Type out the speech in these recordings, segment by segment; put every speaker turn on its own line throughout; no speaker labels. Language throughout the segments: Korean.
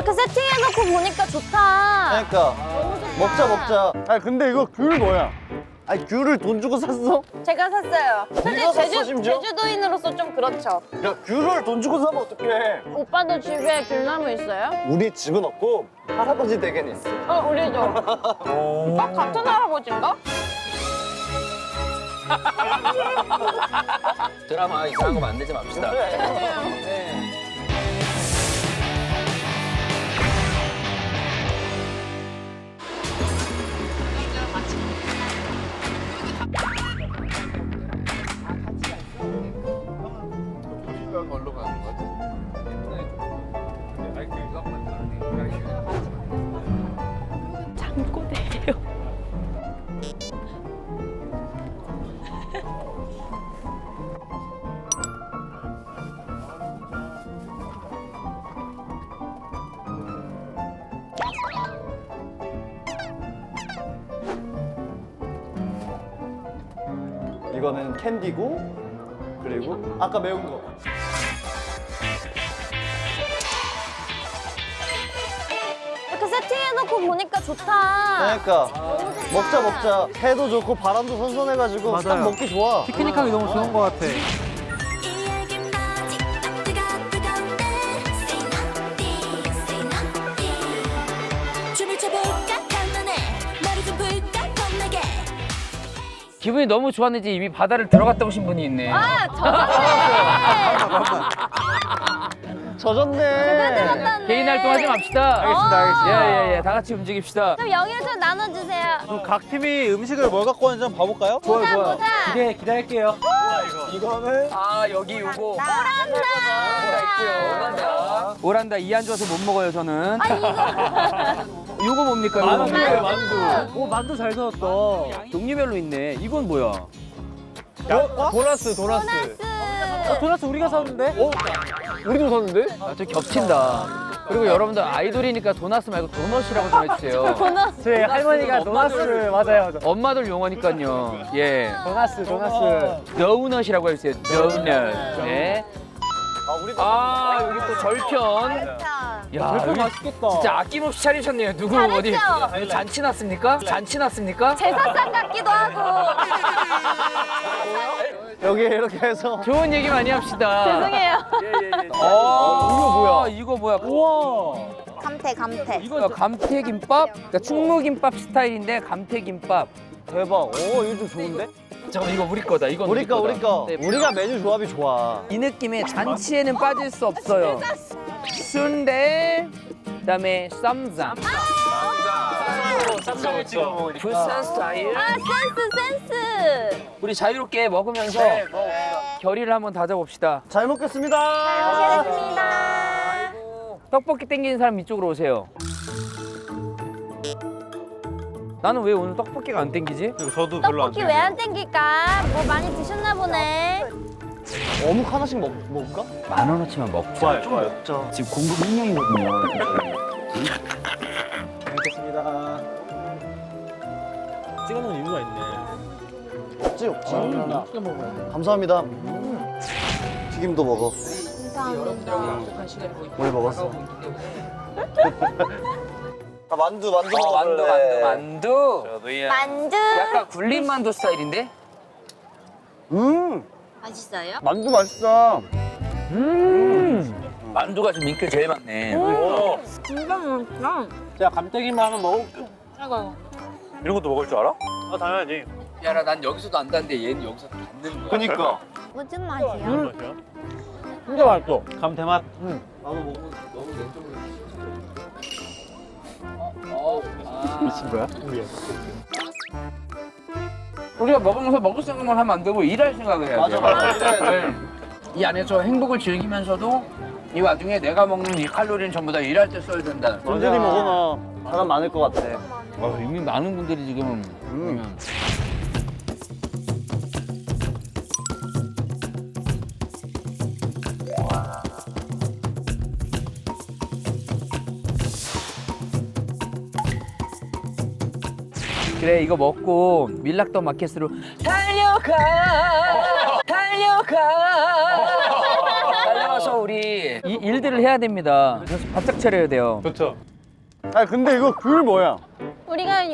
이렇게 세팅해놓고 보니까 좋다.
그러니까 먹자. 아니 근데 이거 귤 뭐야? 아니 귤을 돈 주고 샀어?
제가 샀어요.
네가 샀어,
사실
심지어?
제주도인으로서 좀 그렇죠.
야 귤을 돈 주고 사면 어떡해?
오빠도 집에 귤나무 있어요?
우리 집은 없고 할아버지 댁에는 있어.
우리도. 딱 같은 할아버지인가?
드라마 이상한 거 만들지 맙시다.
잠꼬대예요.
이거는 캔디고 그리고 아까 매운 거.
이렇게 세팅해놓고 보니까 좋다.
그러니까 먹자. 해도 좋고 바람도 선선해가지고 딱 먹기 좋아.
피크닉하기 너무 좋은 것 같아.
이야긴 아직 딱 뜨거운데 Say nothing, say nothing 춤을 춰볼까 한눈에 머리 좀 풀까 겁나게
기분이 너무 좋았는지 이미 바다를 들어갔다 오신 분이 있네.
젖었네.
개인 활동하지 맙시다.
알겠습니다.
예. 다 같이 움직입시다.
그럼 여기를 좀 나눠주세요.
그럼 각 팀이 음식을 뭘 갖고 왔는지 한번 봐볼까요?
보자.
기다릴게요. 이거는
아 여기 요거. 오란다 이 안 좋아서 못 먹어요 저는. 요거 뭡니까? 이거 뭡니까?
만두. 오, 만두 잘 사왔다.
종류별로 있네. 이건 뭐야?
도나스. 도나스 우리가 사왔는데?
우리도 샀는데? 아, 저 겹친다. 그리고 여러분들 아이돌이니까 도나스 말고 도넛이라고 좀 해주세요.
저희 할머니가 도나스 맞아요.
엄마들 용어니까요. 예.
도나스.
도넛이라고 해주세요. 도넛. 네. 여기 또 절편. 야, 여기
맛있겠다.
진짜 아낌없이 차리셨네요. 누구 어디 잔치 났습니까?
제사상 같기도 하고.
여기 이렇게 해서
좋은 얘기 많이 합시다.
죄송해요.
이거 뭐야?
우와.
감태.
이거 감태김밥? 그러니까 충무김밥 스타일인데 감태김밥.
대박. 이거 좀 좋은데?
잠깐 이거 우리 거다. 이건
우리 거.
네.
우리가 메뉴 조합이 좋아.
이 느낌에 잔치에는 빠질 수 없어요. 순대, 그다음에 쌈장. 쌈장을 찍어 먹으니까. 부산 스타일.
센스.
우리 자유롭게 먹으면서 결의를 한번 다져봅시다.
잘 먹겠습니다.
먹겠습니다.
떡볶이 땡기는 사람 이쪽으로 오세요. 나는 왜 오늘 떡볶이가 안 땡기지?
저도 별로 안
떡볶이 왜 안 땡길까? 뭐 많이 드셨나 보네.
어묵 하나씩 먹을까?
10,000원어치만 먹자.
좋아요. 먹자.
지금 공급 흥량이거든요.
먹겠습니다. 찍어놓은 이유가 있네.
없지. 감사합니다. 튀김도 먹어. 우리 먹었어. 만두 먹을래.
만두.
만두.
약간 굴린 만두 스타일인데?
맛있어요?
만두 맛있다.
만두가 지금 인기가 제일 많네.
진짜 맛있다.
제가 감태기만 한번 먹어볼게요.
이거.
이런 것도 먹을 줄 알아? 아, 당연하지.
야라 난 여기서도 안다는데 얘는 여기서 안는 거야.
그니까.
무슨 맛이야?
진짜 맛있어. 감태 맛.
나도 먹어.
미친 거야?
우리가 먹으면서 먹을 생각만 하면 안 되고 일할 생각을 해야 돼.
맞아.
네. 이 안에서 행복을 즐기면서도 이 와중에 내가 먹는 이 칼로리는 전부 다 일할 때 써야 된다.
천천히 먹어놔. 사람 많을 것 같아.
이미 많은 분들이 지금 그래 이거 먹고 밀락더 마켓으로 달려가 달려가 달려가 나와서 우리 이 일들을 해야 됩니다. 그래서 바짝 차려야 돼요.
좋죠.
아 근데 이거 귤 뭐야?
우리가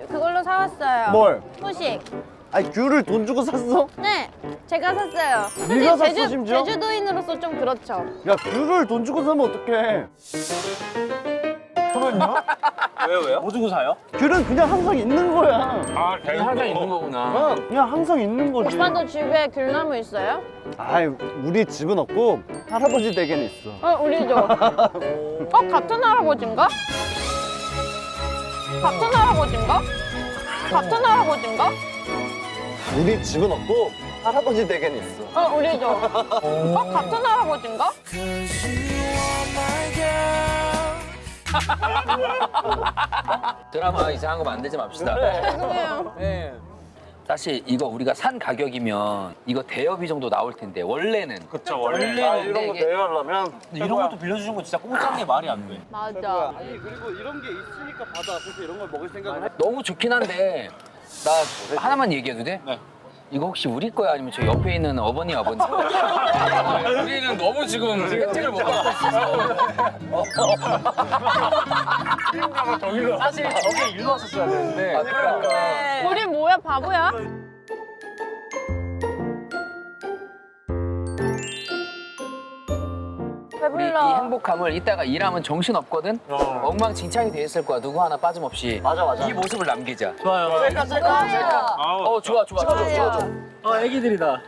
그걸로 사왔어요.
뭘?
소식.
아니 귤을 돈 주고 샀어?
네, 제가 샀어요.
네가 샀어,
제주,
심지어?
제주도인으로서 좀 그렇죠.
야 귤을 돈 주고 사면 어떡해?
왜요? 뭐 주고 사요?
귤은 그냥 항상 있는 거야.
아,
항상 있는 거구나.
그냥 항상 있는 거지.
오빠도 집에 귤나무 있어요?
아이 우리 집은 없고 할아버지 댁에는 있어.
우리도. 같은 할아버지인가? 같은 할아버지인가? 같은 할아버지인가?
우리 집은 없고 할아버지 댁에는 있어.
우리도. 같은 할아버지인가?
드라마 이상한 거 만들지 맙시다.
죄송해요.
네. 사실 이거 우리가 산 가격이면 이거 대여비 정도 나올 텐데 원래는
그쵸, 원래.
원래는 이게
대여하려면
이런 것도 빌려주는 거 진짜 공짜인 게 말이 안 돼.
맞아.
아니 그리고 이런 게 있으니까 받아. 그래서 이런 걸 먹을 생각을 해.
너무 좋긴 한데 나 하나만 얘기해도 돼?
네.
이거 혹시 우리 거야 아니면 저 옆에 있는 어머니 아버지? 우리는 너무 지금 혜택을 못 받고 있어.
사실 저게 일로 왔었어야 되는데.
아, 그러니까.
우리 뭐야, 바보야?
우리 이
배불러.
행복함을 이따가 일하면 정신 없거든. 엉망진창이 돼 있을 거야. 누구 하나 빠짐없이.
맞아 맞아.
이 모습을 남기자.
좋아요.
어 좋아 좋아.
애기들이다.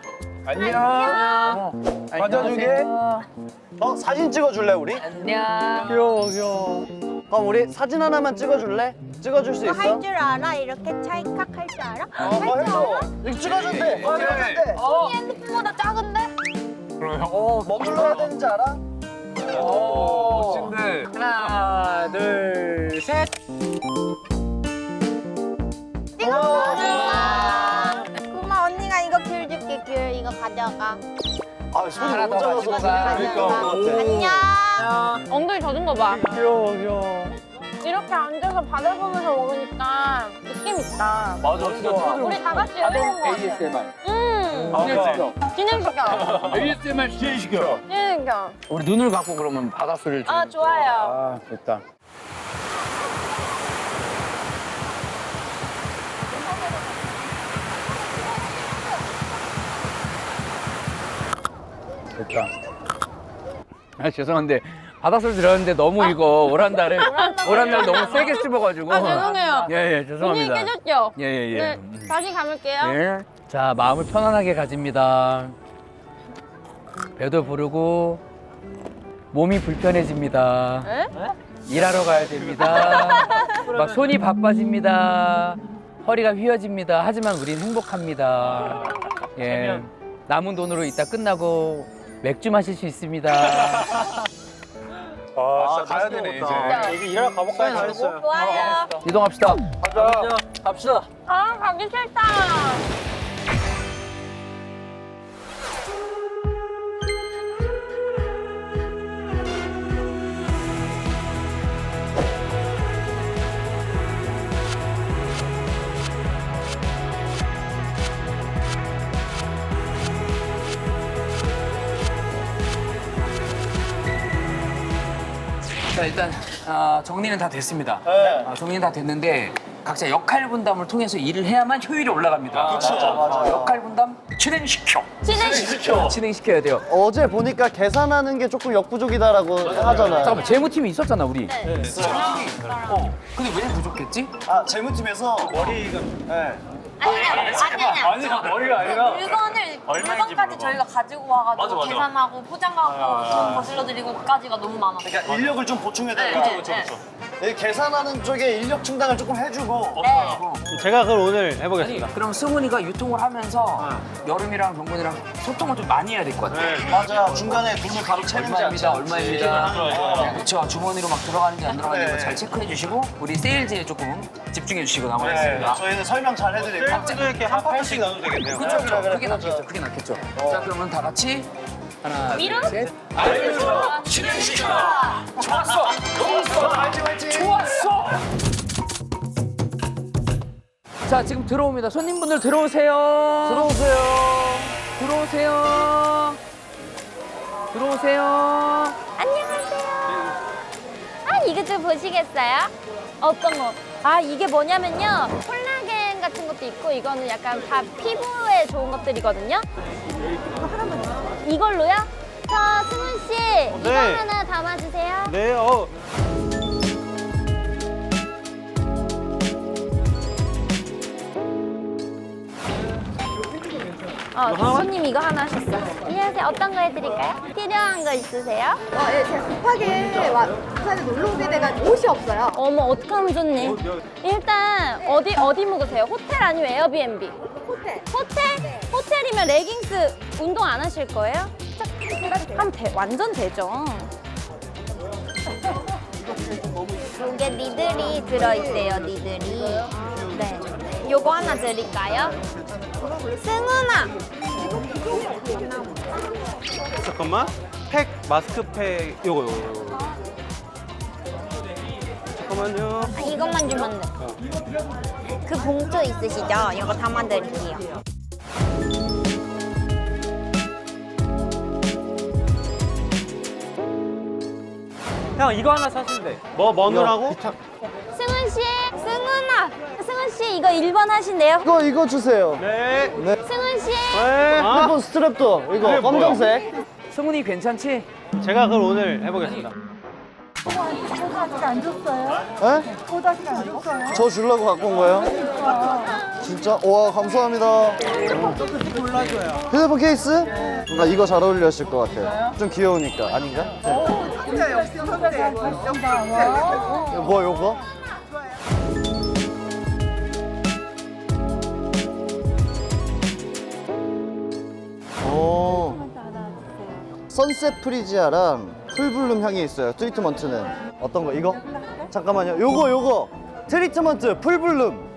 안녕.
맞아주게. 사진 찍어줄래 우리?
안녕.
귀여워, 귀여워.
그럼 우리 사진 하나만 찍어줄래? 찍어줄 수 있어?
할 줄 알아? 이렇게 찰칵 할 줄 알아?
해줘. 이거 찍어준대. 찍어준대.
핸드폰보다 작은데?
뭐 불러야 되는지 알아?
멋진데.
하나, 둘, 셋.
고마, 언니가 이거 귤 줄게, 귤. 이거 가져가.
아 손이
하나
너무
더
작아서
가지고 가.
안녕. 엉덩이 젖은 거 봐.
귀여워, 귀여워.
이렇게 앉아서 바다 보면서 먹으니까 느낌 있다.
맞아, 진짜
우리 다 같이 여행 온거 같아.
ASMR.
진행시켜.
ASMR 시켜.
진행시켜.
우리 눈을 감고 그러면 바닷소리를 좀.
좋아요.
아, 됐다.
됐다. 아 죄송한데 바닷소리 들었는데 너무 이거 오란다를 너무 세게 씹어가지고.
죄송해요.
예예
분위기
죄송합니다.
깨졌죠?
예예예.
네, 다시 감을게요.
예. 자 마음을 편안하게 가집니다. 배도 부르고 몸이 불편해집니다.
에?
일하러 가야 됩니다. 막 손이 바빠집니다. 허리가 휘어집니다. 하지만 우린 행복합니다. 예. 남은 돈으로 이따 끝나고 맥주 마실 수 있습니다.
진짜 가야 되네, 이제. 여기 일하러 가볼까요? 잘했어요.
좋아요.
이동합시다. 갑시다.
가기 싫다.
자 일단 정리는 다 됐습니다.
네.
정리는 다 됐는데 각자 역할 분담을 통해서 일을 해야만 효율이 올라갑니다.
맞아.
역할 분담 진행시켜.
진행시켜.
진행시켜야 돼요.
어제 보니까 계산하는 게 조금 역부족이다라고 하잖아.
잠깐만 재무팀이 있었잖아 우리.
네.
근데 왜 부족했지?
아 재무팀에서 머리가. 네.
아니, 머리가 아니라.
물건까지 저희가 가지고 와가지고
맞아.
계산하고 포장하고 돈 거슬러 드리고까지가 너무 많아.
그러니까 인력을 좀 보충해달라.
그쵸.
이 계산하는 쪽에 인력 충당을 조금 해주고.
제가 그걸 오늘
아니
해보겠습니다.
그럼 승훈이가 유통을 하면서 여름이랑 병근이랑 소통을 좀 많이 해야 될 것 같아.
맞아. 중간에 돈을 바로 채는지 안
얼마입니다.
채는지.
그렇죠. 주머니로 막 들어가는지 안 들어가는지
네.
잘 체크해 주시고 우리 세일즈에 조금 집중해 주시고
네.
남아있습니다.
저희는 설명 잘 해드릴게요.
셀프도 이렇게 한 판씩 나눠도 되겠네요.
그렇죠.
그래,
그게 낫겠죠. 그게 낫겠죠. 자 그러면 다 같이 하나,
밀어?
둘, 셋. 알려줘. 진행시켜. 좋았어. 좋았어. 자 지금 들어옵니다. 손님분들 들어오세요.
들어오세요.
들어오세요. 들어오세요.
안녕하세요. 아, 이거 좀 보시겠어요? 어떤 거? 아, 이게 뭐냐면요. 콜라겐 같은 것도 있고, 이거는 약간 다 피부에 좋은 것들이거든요. 이걸로요? 저 승훈 씨, 이거
네.
하나 담아주세요.
네,
손님 이거 하나 하셨어. 안녕하세요. 어떤 거 해드릴까요? 필요한 거 있으세요?
예, 제가 급하게 부산에 놀러 오게 돼가지고 옷이 없어요.
어머, 어떡하면 좋니? 일단 어디 묵으세요? 호텔 아니면 에어비앤비?
호텔.
호텔? 호텔이면 레깅스 운동 안 하실 거예요? 하면 완전 되죠. 요게 니들이 들어있대요, 니들이. 네. 요거 하나 드릴까요? 승훈아!
잠깐만. 팩, 마스크팩, 요거. 잠깐만요.
아, 이것만 주면 돼. 그 봉투 있으시죠? 이거 담아드릴게요.
형, 이거 하나 사시면 돼. 뭐 넣으라고?
승훈 씨! 승훈아! 승훈 씨, 이거 1번 하신대요?
이거 주세요.
네.
네.
승훈 씨!
네.
핸드폰 스트랩도 이거
그게 뭐야?
검정색.
승훈이 괜찮지?
제가 그걸 오늘 해보겠습니다.
에? 저 주려고 갖고 온 거예요? 진짜? 와, 감사합니다. 휴대폰 케이스? 나 이거 잘 어울리실 것 같아요. 좀 귀여우니까. 아닌가? 뭐, 요거? 오. 선셋 프리지아랑 풀블룸 향이 있어요. 트리트먼트는 어떤 거? 이거? 잠깐만요. 요거 트리트먼트 풀블룸.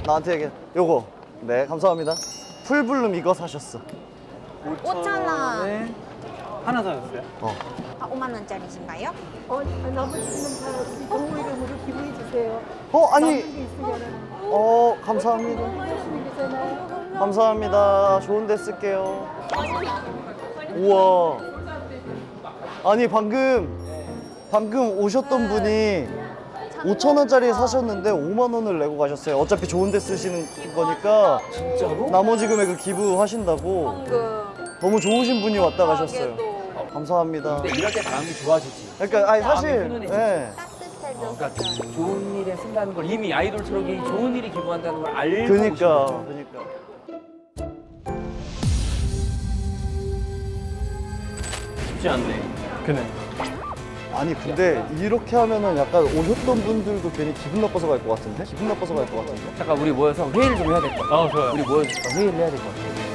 나한테 얘기해. 요거. 네, 감사합니다. 풀블룸 이거 사셨어.
5,000원.
하나 사셨어요?
아, 5만 원짜리신가요?
아니. 감사합니다. 감사합니다. 좋은 데 쓸게요. 우와. 아니, 방금 오셨던 분이 5,000원짜리 사셨는데 5만 원을 내고 가셨어요. 어차피 좋은 데 쓰시는 거니까. 진짜로? 나머지 금액을 기부하신다고. 너무 좋으신 분이 왔다 가셨어요. 감사합니다.
근데 이럴 때 마음이 좋아지지.
그러니까 아니 사실
마음이 훈훈해지지.
예.
그러니까 좋은 일에 쓴다는 걸 이미 아이돌처럼 이 좋은 일이 기부한다는 걸 알고
그니까
오신 거죠.
그니까.
쉽지 않네. 그네.
아니 근데 이렇게 하면은 약간 오셨던 분들도 괜히 기분 나빠서 갈 것 같은데? 기분 나빠서 갈 것 같은데?
잠깐 우리 모여서 회의를 좀 해야 될 것 같아.
좋아요.
우리 모여서 회의를 해야 될 것 같아.